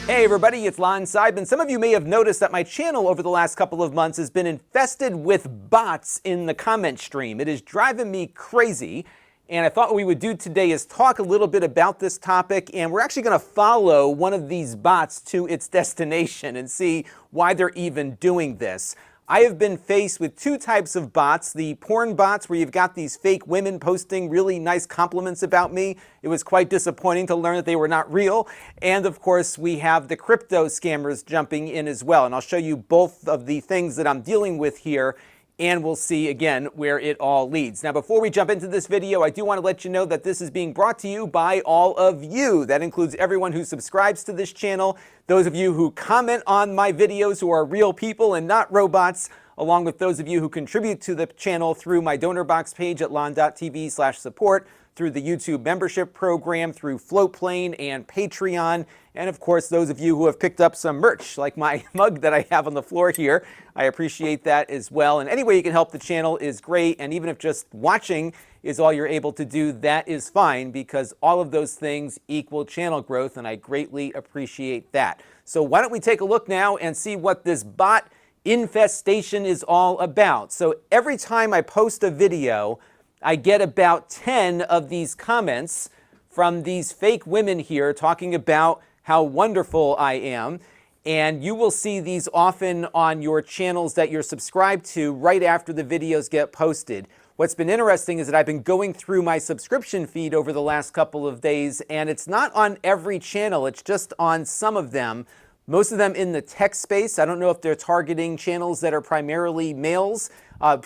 Hey everybody, it's Lon.TV, and some of you may have noticed that my channel over the last couple of months has been infested with bots in the comment stream. It is driving me crazy, and I thought what we would do today is talk a little bit about this topic, and we're actually going to follow one of these bots to its destination and see why they're even doing this. I have been faced with two types of bots, the porn bots where you've got these fake women posting really nice compliments about me. It was quite disappointing to learn that they were not real. And of course, we have the crypto scammers jumping in as well. And I'll show you both of the things that I'm dealing with here, and we'll see again where it all leads. Now, before we jump into this video, I do want to let you know that this is being brought to you by all of you. That includes everyone who subscribes to this channel, those of you who comment on my videos who are real people and not robots, along with those of you who contribute to the channel through my donor box page at Lon.TV/support, through the YouTube membership program, through Floatplane and Patreon, and of course those of you who have picked up some merch, like my mug that I have on the floor here. I appreciate that as well. And any way you can help the channel is great, and even if just watching is all you're able to do, that is fine, because all of those things equal channel growth, and I greatly appreciate that. So why don't we take a look now and see what this bot infestation is all about. So every time I post a video, I get about 10 of these comments from these fake women here talking about how wonderful I am. And you will see these often on your channels that you're subscribed to right after the videos get posted. What's been interesting is that I've been going through my subscription feed over the last couple of days, and it's not on every channel, it's just on some of them. Most of them in the tech space. I don't know if they're targeting channels that are primarily males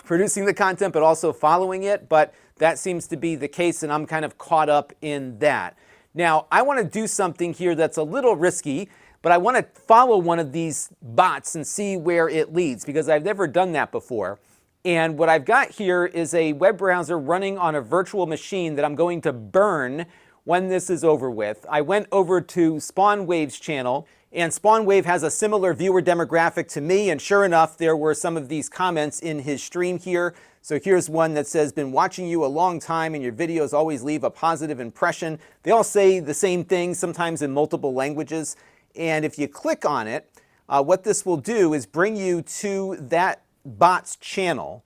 producing the content, but also following it, but that seems to be the case, and I'm kind of caught up in that. Now, I want to do something here that's a little risky, but I want to follow one of these bots and see where it leads, because I've never done that before. And what I've got here is a web browser running on a virtual machine that I'm going to burn when this is over with. I went over to SpawnWave's channel, and SpawnWave has a similar viewer demographic to me, and sure enough, there were some of these comments in his stream here. So here's one that says, "Been watching you a long time and your videos always leave a positive impression." They all say the same thing, sometimes in multiple languages. And if you click on it, what this will do is bring you to that bot's channel.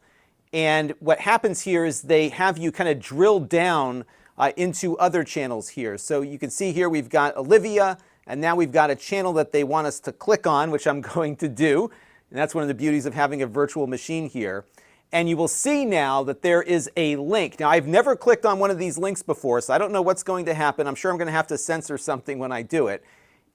And what happens here is they have you kind of drill down into other channels here. So you can see here we've got Olivia, and now we've got a channel that they want us to click on, which I'm going to do. And that's one of the beauties of having a virtual machine here. And you will see now that there is a link. Now, I've never clicked on one of these links before, so I don't know what's going to happen. I'm sure I'm going to have to censor something when I do it.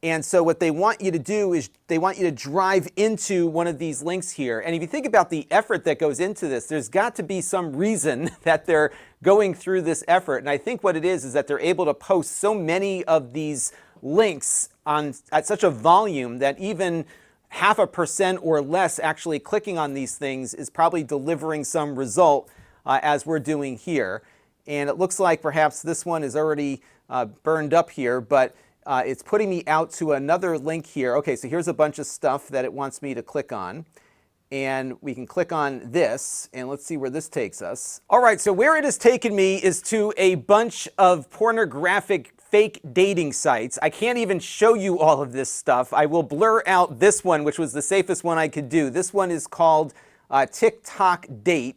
And so what they want you to do is they want you to drive into one of these links here. And if you think about the effort that goes into this, there's got to be some reason that they're going through this effort. And I think what it is that they're able to post so many of these links at such a volume that even 0.5% or less actually clicking on these things is probably delivering some result as we're doing here. And it looks like perhaps this one is already burned up here, but it's putting me out to another link here. Okay, so here's a bunch of stuff that it wants me to click on. And we can click on this, and let's see where this takes us. All right, so where it has taken me is to a bunch of pornographic fake dating sites. I can't even show you all of this stuff. I will blur out this one, which was the safest one I could do. This one is called TikTok Date.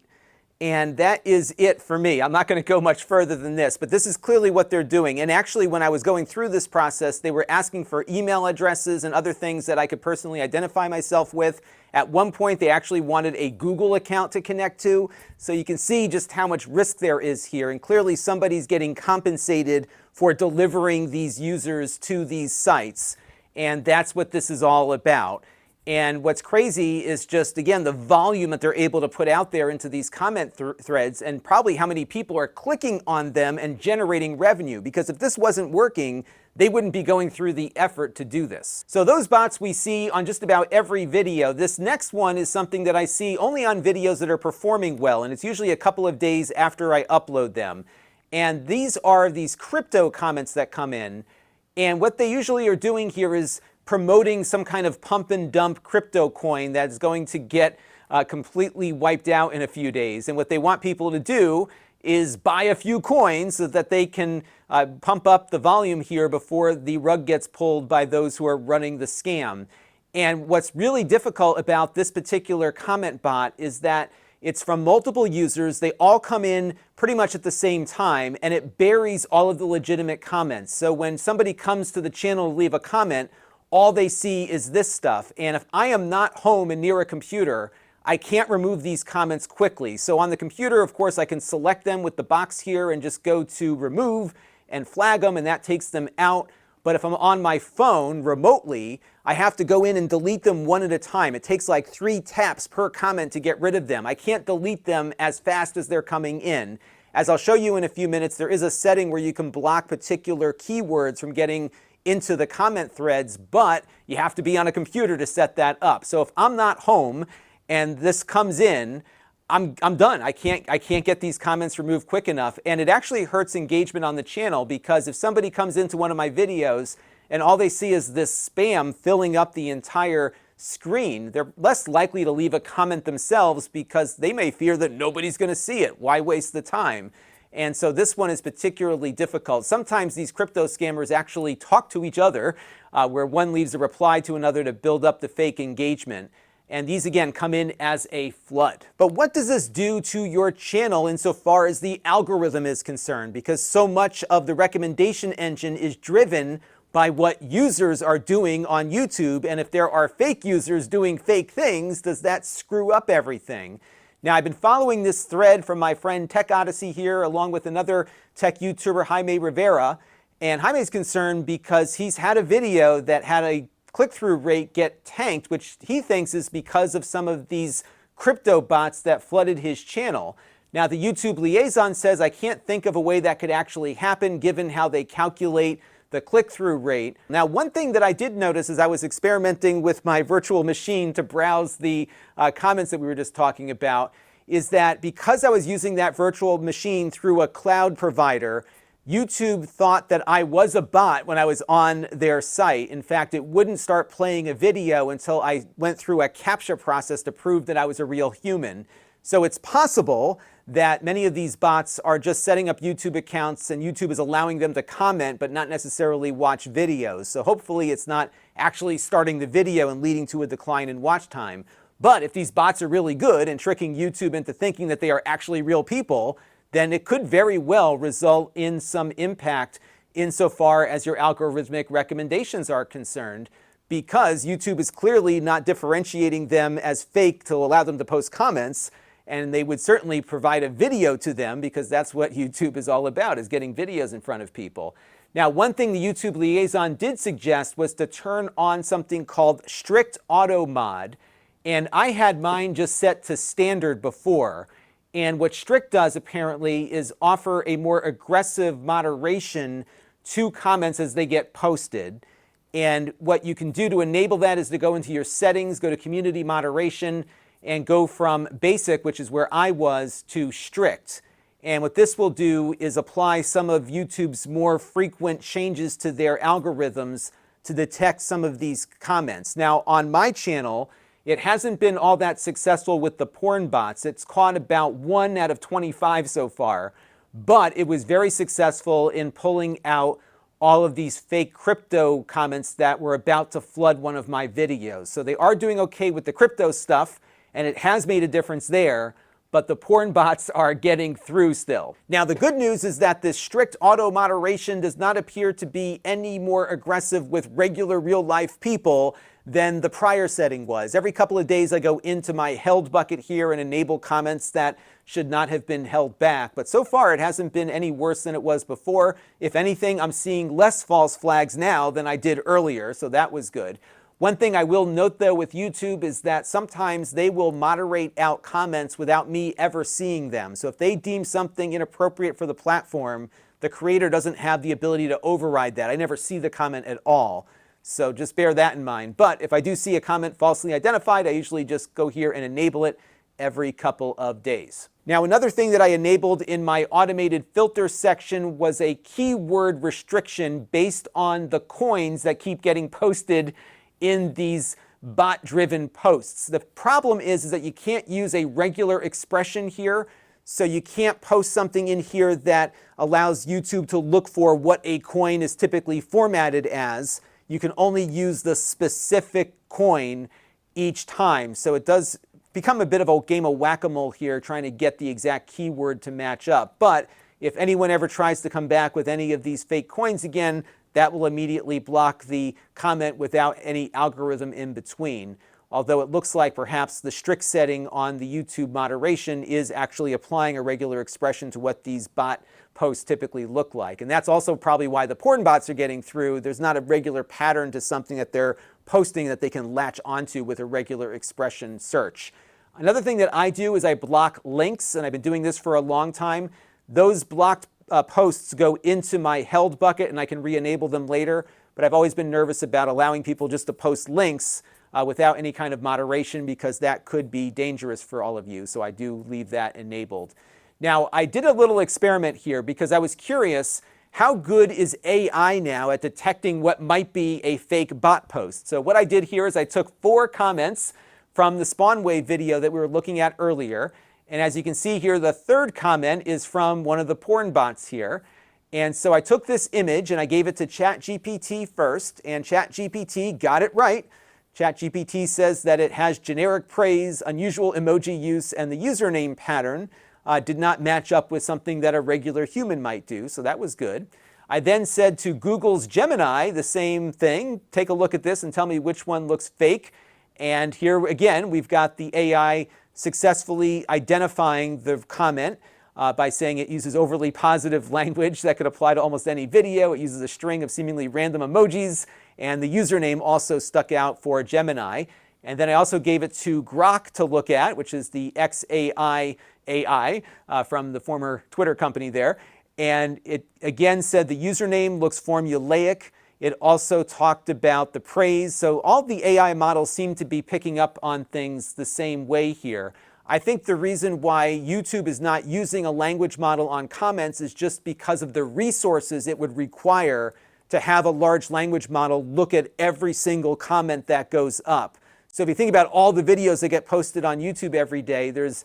And that is it for me. I'm not going to go much further than this, but this is clearly what they're doing. And actually, when I was going through this process, they were asking for email addresses and other things that I could personally identify myself with. At one point, they actually wanted a Google account to connect to. So you can see just how much risk there is here. And clearly, somebody's getting compensated for delivering these users to these sites. And that's what this is all about. And what's crazy is just, again, the volume that they're able to put out there into these comment threads, and probably how many people are clicking on them and generating revenue. Because if this wasn't working, they wouldn't be going through the effort to do this. So those bots we see on just about every video. This next one is something that I see only on videos that are performing well, and it's usually a couple of days after I upload them. And these are these crypto comments that come in. And what they usually are doing here is promoting some kind of pump and dump crypto coin that's going to get completely wiped out in a few days. And what they want people to do is buy a few coins so that they can pump up the volume here before the rug gets pulled by those who are running the scam. And what's really difficult about this particular comment bot is that it's from multiple users. They all come in pretty much at the same time, and it buries all of the legitimate comments. So when somebody comes to the channel to leave a comment, all they see is this stuff. And if I am not home and near a computer, I can't remove these comments quickly. So on the computer, of course, I can select them with the box here and just go to remove and flag them, and that takes them out. But if I'm on my phone remotely, I have to go in and delete them one at a time. It takes like 3 taps per comment to get rid of them. I can't delete them as fast as they're coming in. As I'll show you in a few minutes, there is a setting where you can block particular keywords from getting into the comment threads, but you have to be on a computer to set that up. So if I'm not home and this comes in, I'm done. I can't get these comments removed quick enough. And it actually hurts engagement on the channel, because if somebody comes into one of my videos and all they see is this spam filling up the entire screen, they're less likely to leave a comment themselves because they may fear that nobody's going to see it. Why waste the time? And so this one is particularly difficult. Sometimes these crypto scammers actually talk to each other, where one leaves a reply to another to build up the fake engagement. And these, again, come in as a flood. But what does this do to your channel insofar as the algorithm is concerned? Because so much of the recommendation engine is driven by what users are doing on YouTube. And if there are fake users doing fake things, does that screw up everything? Now, I've been following this thread from my friend Tech Odyssey here, along with another tech YouTuber, Jaime Rivera. And Jaime's concerned because he's had a video that had a click-through rate get tanked, which he thinks is because of some of these crypto bots that flooded his channel. Now, the YouTube liaison says, I can't think of a way that could actually happen given how they calculate the click-through rate. Now, one thing that I did notice as I was experimenting with my virtual machine to browse the comments that we were just talking about is that because I was using that virtual machine through a cloud provider, YouTube thought that I was a bot when I was on their site. In fact, it wouldn't start playing a video until I went through a CAPTCHA process to prove that I was a real human. So it's possible that many of these bots are just setting up YouTube accounts and YouTube is allowing them to comment but not necessarily watch videos. So hopefully it's not actually starting the video and leading to a decline in watch time. But if these bots are really good and tricking YouTube into thinking that they are actually real people, then it could very well result in some impact insofar as your algorithmic recommendations are concerned, because YouTube is clearly not differentiating them as fake to allow them to post comments, and they would certainly provide a video to them because that's what YouTube is all about, is getting videos in front of people. Now, one thing the YouTube liaison did suggest was to turn on something called strict Automod, and I had mine just set to standard before. And what strict does apparently is offer a more aggressive moderation to comments as they get posted. And what you can do to enable that is to go into your settings, go to community moderation, and go from basic, which is where I was, to strict. And what this will do is apply some of YouTube's more frequent changes to their algorithms to detect some of these comments. Now, on my channel, it hasn't been all that successful with the porn bots. It's caught about 1 out of 25 so far, but it was very successful in pulling out all of these fake crypto comments that were about to flood one of my videos. So they are doing okay with the crypto stuff, and it has made a difference there, but the porn bots are getting through still. Now, the good news is that this strict auto moderation does not appear to be any more aggressive with regular real-life people than the prior setting was. Every couple of days I go into my held bucket here and enable comments that should not have been held back. But so far it hasn't been any worse than it was before. If anything, I'm seeing less false flags now than I did earlier, so that was good. One thing I will note though with YouTube is that sometimes they will moderate out comments without me ever seeing them. So if they deem something inappropriate for the platform, the creator doesn't have the ability to override that. I never see the comment at all. So just bear that in mind. But if I do see a comment falsely identified, I usually just go here and enable it every couple of days. Now, another thing that I enabled in my automated filter section was a keyword restriction based on the coins that keep getting posted in these bot-driven posts. The problem is that you can't use a regular expression here. So you can't post something in here that allows YouTube to look for what a coin is typically formatted as. You can only use the specific coin each time. So it does become a bit of a game of whack-a-mole here, trying to get the exact keyword to match up. But if anyone ever tries to come back with any of these fake coins again, that will immediately block the comment without any algorithm in between. Although it looks like perhaps the strict setting on the YouTube moderation is actually applying a regular expression to what these bot posts typically look like. And that's also probably why the porn bots are getting through. There's not a regular pattern to something that they're posting that they can latch onto with a regular expression search. Another thing that I do is I block links, and I've been doing this for a long time. Those blocked posts go into my held bucket, and I can re-enable them later. But I've always been nervous about allowing people just to post links without any kind of moderation, because that could be dangerous for all of you. So I do leave that enabled. Now, I did a little experiment here because I was curious, how good is AI now at detecting what might be a fake bot post? So what I did here is I took 4 comments from the spawn wave video that we were looking at earlier. And as you can see here, the 3rd comment is from one of the porn bots here. And so I took this image and I gave it to ChatGPT first, and ChatGPT got it right. ChatGPT says that it has generic praise, unusual emoji use, and the username pattern did not match up with something that a regular human might do, so that was good. I then said to Google's Gemini the same thing. Take a look at this and tell me which one looks fake. And here again, we've got the AI successfully identifying the comment by saying it uses overly positive language that could apply to almost any video. It uses a string of seemingly random emojis, and the username also stuck out for Gemini. And then I also gave it to Grok to look at, which is the XAI AI from the former Twitter company there. And it again said the username looks formulaic. It also talked about the praise. So all the AI models seem to be picking up on things the same way here. I think the reason why YouTube is not using a language model on comments is just because of the resources it would require to have a large language model look at every single comment that goes up. So if you think about all the videos that get posted on YouTube every day, there's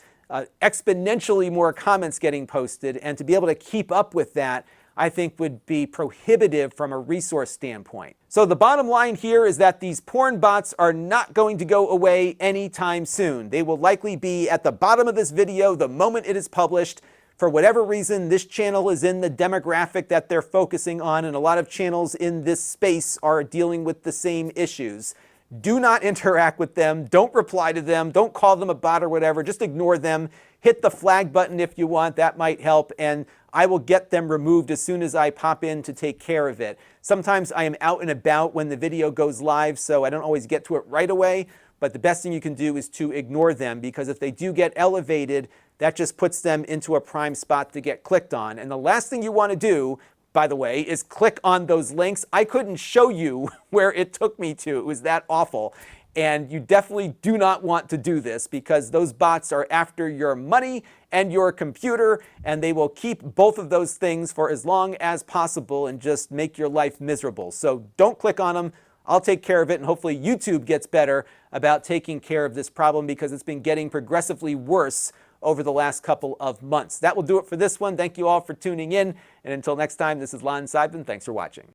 exponentially more comments getting posted, and to be able to keep up with that, I think would be prohibitive from a resource standpoint. So the bottom line here is that these porn bots are not going to go away anytime soon. They will likely be at the bottom of this video the moment it is published. For whatever reason, this channel is in the demographic that they're focusing on, and a lot of channels in this space are dealing with the same issues. Do not interact with them. Don't reply to them. Don't call them a bot or whatever. Just ignore them. Hit the flag button if you want. That might help. And I will get them removed as soon as I pop in to take care of it. Sometimes I am out and about when the video goes live, so I don't always get to it right away. But the best thing you can do is to ignore them, because if they do get elevated, that just puts them into a prime spot to get clicked on. And the last thing you want to do, by the way, is click on those links. I couldn't show you where it took me to. It was that awful. And you definitely do not want to do this, because those bots are after your money and your computer, and they will keep both of those things for as long as possible and just make your life miserable. So don't click on them. I'll take care of it, and hopefully YouTube gets better about taking care of this problem, because it's been getting progressively worse over the last couple of months. That will do it for this one. Thank you all for tuning in, and until next time, this is Lon.TV. Thanks for watching.